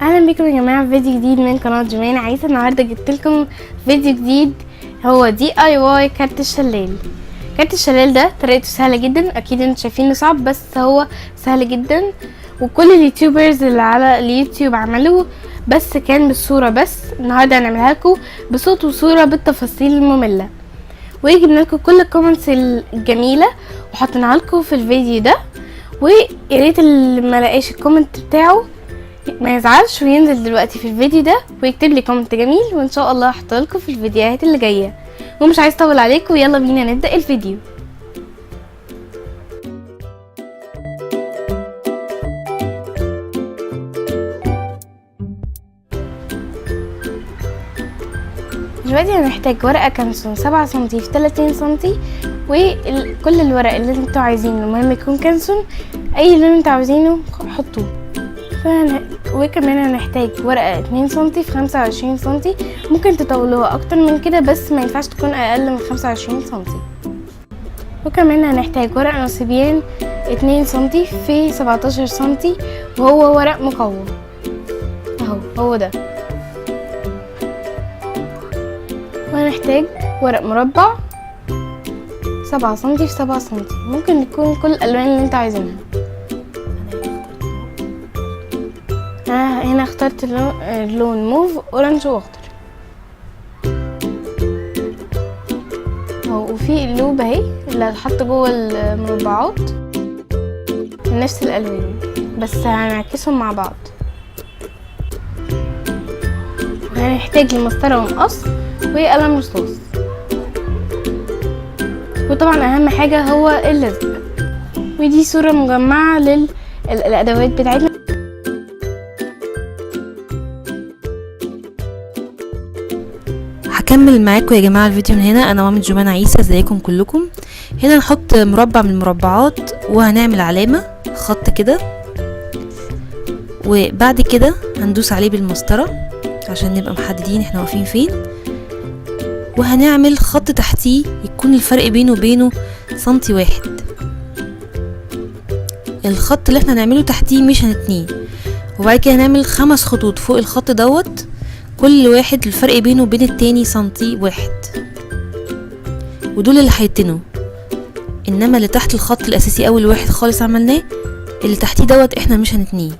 اهلا بكم يا جماعه في فيديو جديد من قناه جمانة عيسى. النهارده جبت لكم فيديو جديد، هو DIY كارت الشلال. كارت الشلال ده طريقته سهله جدا، اكيد انتوا شايفينه صعب بس هو سهل جدا، وكل اليوتيوبرز اللي على اليوتيوب عملوه بس كان بالصوره. بس النهارده هنعملها لكم بصوت وصوره بالتفاصيل الممله، وجبنا لكم كل الكومنتس الجميله وحطيناها لكم في الفيديو ده. ويا ريت اللي ما لقاش الكومنت بتاعه ما يزعلش وينزل دلوقتي في الفيديو ده ويكتب لي كومنت جميل، وان شاء الله هحط لكم في الفيديوهات اللي جايه. ومش عايز اطول عليكم، يلا بينا نبدا الفيديو. دلوقتي هنحتاج ورقه كانسون 7 سنتي في 30 سنتي، وكل الورق اللي انتوا عايزينه، المهم يكون كانسون، اي لون انتوا عاوزينه حطوه. وكمان هنحتاج ورقة 2 سنتي في 25 سنتي، ممكن تطولوها اكتر من كده بس ما ينفعش تكون اقل من 25 سنتي. وكمان هنحتاج ورق نصيبين 2 سنتي في 17 سنتي، وهو ورق مقوم اهو، هو ده. وهنحتاج ورق مربع 7 سنتي في 7 سنتي، ممكن يكون كل الالوان اللي انت عايزينها. هنا اخترت اللون موف، اورنج واخضر اهو، وفي اللوب اهي اللي هتحط جوه المربعات نفس الالوان بس هنعكسهم مع بعض. هنحتاج المسطره ومقص وقلم رصاص، وطبعا اهم حاجه هو اللزق. ودي صوره مجمعه للادوات بتاعتنا. هكمل معاكم يا جماعه الفيديو من هنا. انا مامة جمانة عيسى، ازيكم كلكم. هنا نحط مربع من المربعات وهنعمل علامه خط كده، وبعد كده هندوس عليه بالمسطره عشان نبقى محددين احنا واقفين فين، وهنعمل خط تحتيه يكون الفرق بينه وبينه سنتي واحد. الخط اللي احنا هنعمله تحتيه مش هنتنيه، وبعد كده هنعمل 5 خطوط فوق الخط دوت، كل واحد الفرق بينه وبين التاني سنتي واحد، ودول اللي هيتنوا. انما اللي تحت الخط الاساسي اول واحد خالص عملناه، اللي تحتيه دوت احنا مش هنتنيه،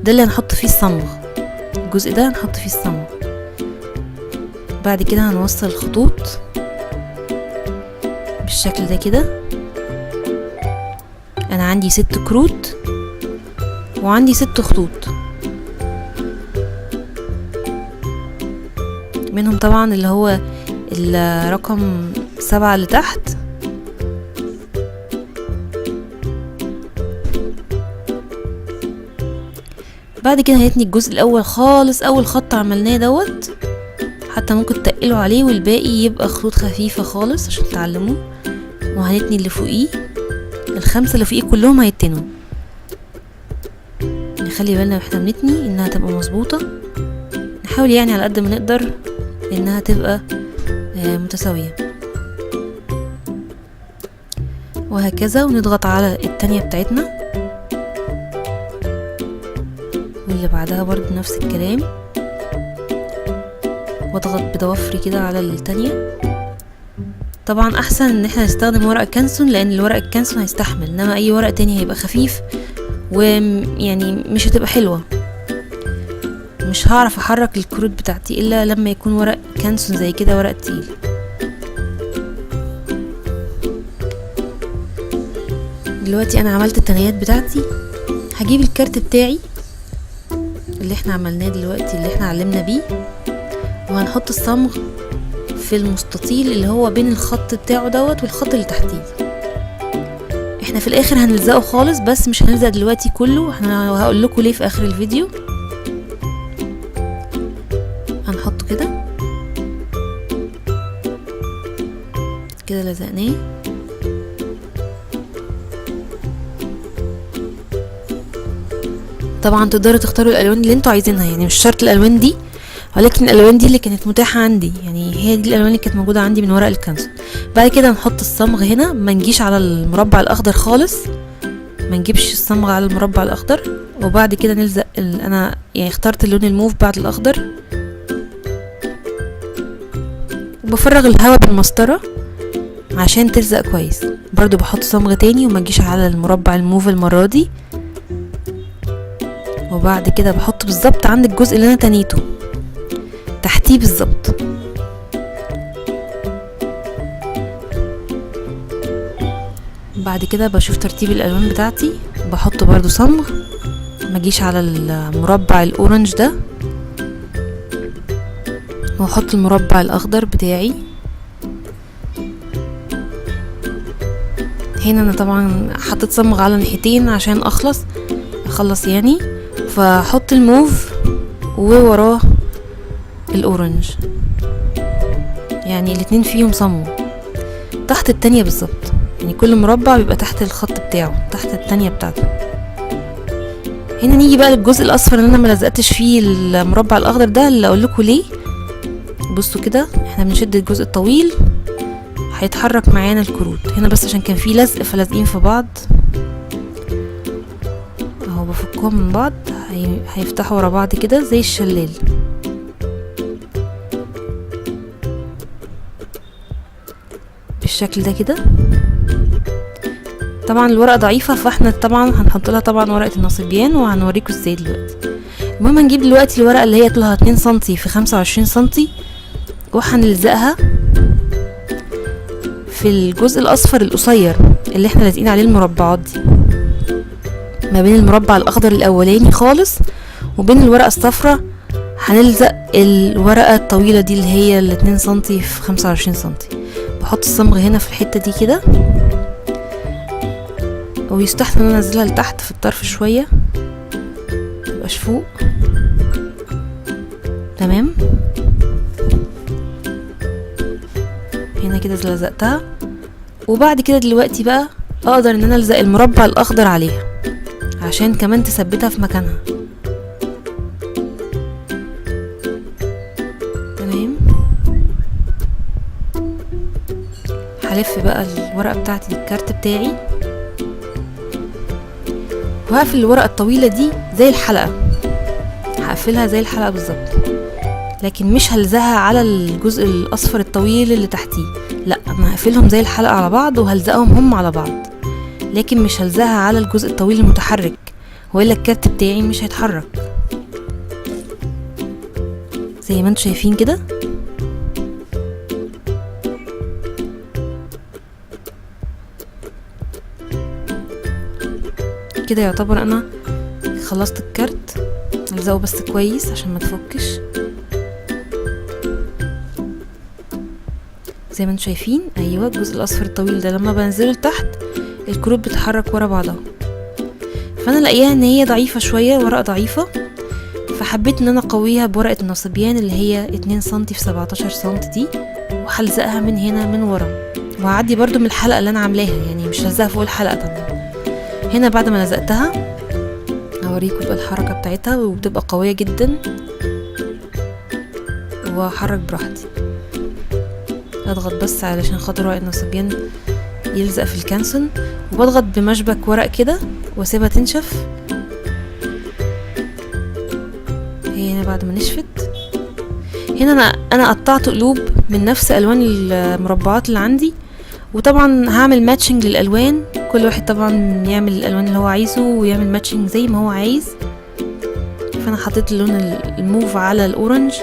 ده اللي هنحط فيه الصمغ. الجزء ده هنحط فيه الصمغ. بعد كده هنوصل الخطوط بالشكل ده كده. انا عندي 6 كروت وعندي 6 خطوط، منهم طبعا اللي هو الرقم 7 اللي تحت. بعد كده هنتني الجزء الاول خالص، اول خط عملناه دوت، حتى ممكن تقلوا عليه والباقي يبقى خطوط خفيفة خالص عشان تعلموه. وهنتني اللي فوقيه، ال5 اللي فوقيه كلهم هيتنوا. نخلي بالنا واحنا بنتني انها تبقى مظبوطة، نحاول يعني على قد ما نقدر انها تبقى متساوية، وهكذا. ونضغط على التانية بتاعتنا واللي بعدها برضو نفس الكلام، واضغط بضوافري كده على التانية. طبعا احسن ان احنا نستخدم ورق كانسون، لان الورق الكانسون هيستحمل، انما اي ورق تاني هيبقى خفيف ويعني مش هتبقى حلوة. مش هعرف احرك الكروت بتاعتي الا لما يكون ورق كانسون زي كده، ورق تقيل. دلوقتي انا عملت التنايات بتاعتي. هجيب الكارت بتاعي اللي احنا عملناه دلوقتي، اللي احنا علمنا بيه، وهنحط الصمغ في المستطيل اللي هو بين الخط بتاعه دوت والخط اللي تحتيه. احنا في الاخر هنلزقه خالص، بس مش هنلزق دلوقتي كله، احنا هقول لكم ليه في اخر الفيديو. هنحطه كده كده، لزقناه. طبعا تقدروا تختاروا الالوان اللي انتوا عايزينها، يعني مش شرط الالوان دي، ولكن الالوان دي اللي كانت متاحه عندي، يعني هي دي الالوان اللي كانت موجوده عندي من ورق الكانسون. بعد كده نحط الصمغ هنا، ما نجيش على المربع الاخضر خالص، ما نجيبش الصمغ على المربع الاخضر. وبعد كده نلزق انا يعني اخترت اللون الموف بعد الاخضر، وبفرغ الهواء بالمسطرة عشان تلزق كويس. برضو بحط صمغ تاني وما تجيش على المربع الموف المرة دي. وبعد كده بحط بالظبط عند الجزء اللي انا تنيته تحتيه بالظبط. بعد كده بشوف ترتيب الالوان بتاعتي، بحط برضو صمغ ما تجيش على المربع الاورنج ده، واحط المربع الاخضر بتاعي. هنا انا طبعا حطيت صمغ على ناحيتين عشان اخلص يعني، فاحط الموف ووراه الاورنج، يعني الاتنين فيهم صمغ تحت التانية بالظبط، يعني كل مربع بيبقى تحت الخط بتاعه تحت التانية بتاعته. هنا نيجي بقى للجزء الاصفر اللي انا ما لزقتش فيه المربع الاخضر ده، اللي اقول لكم ليه. بصوا كده احنا بنشد الجزء الطويل هيتحرك معانا الكروت هنا، بس عشان كان فيه لزق فلازقين في بعض اهو، بفكهم من بعض هيفتحوا ورا بعض كده زي الشلال. بالشكل ده كده. طبعا الورقه ضعيفه، فاحنا طبعا هنحط لها طبعا ورقه النصيبيان، وهنوريكم ازاي دلوقتي. المهم هنجيب دلوقتي الورقه اللي هي طولها 2 سنتي في 25 سنتي، وهنلزقها في الجزء الاصفر القصير اللي احنا لازقين عليه المربعات دي، ما بين المربع الاخضر الاولاني خالص وبين الورقه الصفراء هنلزق الورقه الطويله دي اللي هي 2 سنتي في 25 سنتي. بحط الصمغ هنا في الحته دي كده، ويستحسن ان انا انزلها لتحت في الطرف شويه متبقاش فوق. تمام هنا كده لزقتها. وبعد كده دلوقتي بقى اقدر ان انا الزق المربع الاخضر عليها عشان كمان تثبتها في مكانها. تمام هلف بقى الورقه بتاعتي الكارت بتاعي، وهقفل الورقه الطويله دي زي الحلقه، هقفلها زي الحلقه بالظبط، لكن مش هلزقها على الجزء الاصفر الطويل اللي تحتيه، لا انا هقفلهم زي الحلقه على بعض وهلزقهم هم على بعض، لكن مش هلزقها على الجزء الطويل المتحرك، والا الكارت بتاعي مش هيتحرك. زي ما انتم شايفين كده. كده يعتبر انا خلصت الكارت. هلزقه بس كويس عشان ما تفكش. زي ما انتم شايفين ايوه الجزء الاصفر الطويل ده لما بنزله لتحت الكروت بتتحرك ورا بعضها، فانا لاقيها ان هي ضعيفه شويه، ورقه ضعيفه، فحبيت ان انا اقويها بورقه النصيبيان اللي هي 2 سنتي في 17 سنتي دي، وهلزقها من هنا من ورا، وهعدي برضو من الحلقه اللي انا عاملاها، يعني مش هلزقها فوق الحلقه طبعا. هنا بعد ما لزقتها هوريكم بقى الحركه بتاعتها، وبتبقى قويه جدا، وهحرك براحتي. اضغط بس علشان خاطر ورق النصيبيان يلزق في الكانسون، وبضغط بمشبك ورق كده واسيبها تنشف. هي هنا بعد ما نشفت، هنا انا قطعت قلوب من نفس الوان المربعات اللي عندي، وطبعا هعمل ماتشنج للالوان، كل واحد طبعا يعمل الالوان اللي هو عايزه ويعمل ماتشنج زي ما هو عايز. فانا حطيت اللون الموف على الاورنج،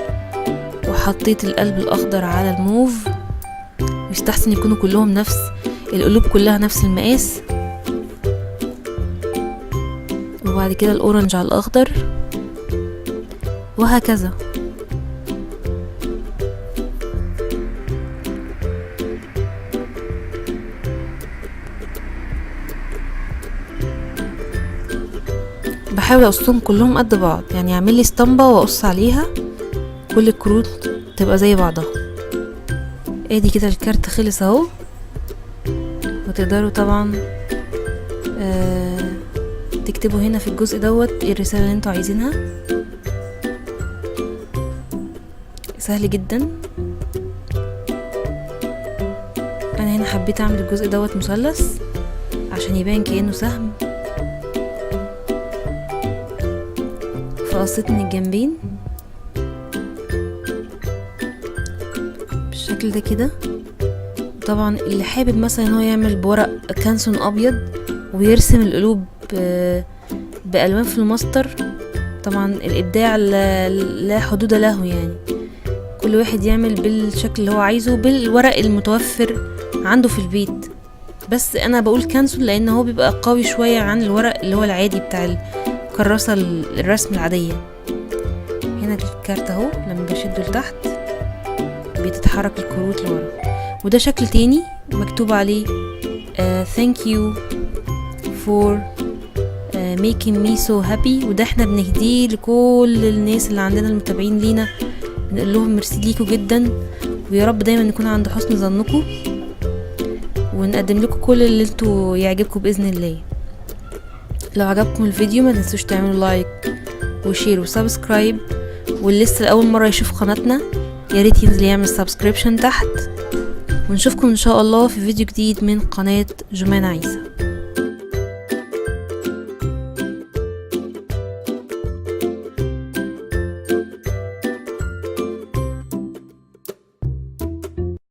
وحطيت القلب الاخضر على الموف، ويستحسن يكونوا كلهم نفس القلوب، كلها نفس المقاس. وبعد كده الاورنج على الاخضر، وهكذا. بحاول اقصهم كلهم قد بعض، يعني اعمل لي اسطمبه واقص عليها كل الكروت تبقى زي بعضها. ادي كده الكارت خلص اهو. وتقدروا طبعا تكتبوا هنا في الجزء دوت الرساله اللي انتوا عايزينها، سهل جدا. انا هنا حبيت اعمل الجزء دوت مثلث عشان يبان كأنه سهم، قصيت من الجنبين بالشكل ده كده. طبعا اللي حابب مثلا ان هو يعمل بورق كانسون ابيض ويرسم القلوب بالوان في الماستر، طبعا الابداع لا حدود له، يعني كل واحد يعمل بالشكل اللي هو عايزه بالورق المتوفر عنده في البيت. بس انا بقول كانسون لان هو بيبقى قوي شوية عن الورق اللي هو العادي بتاع الكراسة الرسم العادية. هنا الكارت اهو لما بشده لتحت بتتحرك الكروت لورا. وده شكل تاني مكتوب عليه thank you for making me so happy، وده احنا بنهديه لكل الناس اللي عندنا المتابعين لينا، بنقول لهم ميرسي ليكوا جدا، ويا رب دايما نكون عند حسن ظنكم، ونقدم لكم كل اللي انتوا يعجبكم باذن الله. لو عجبكم الفيديو ما تنسوش تعملوا لايك وشير وسبسكرايب، واللي لسه لاول مره يشوف قناتنا يا ريت ينزل يعمل سبسكريبشن تحت، ونشوفكم ان شاء الله في فيديو جديد من قناه جمانة عيسى.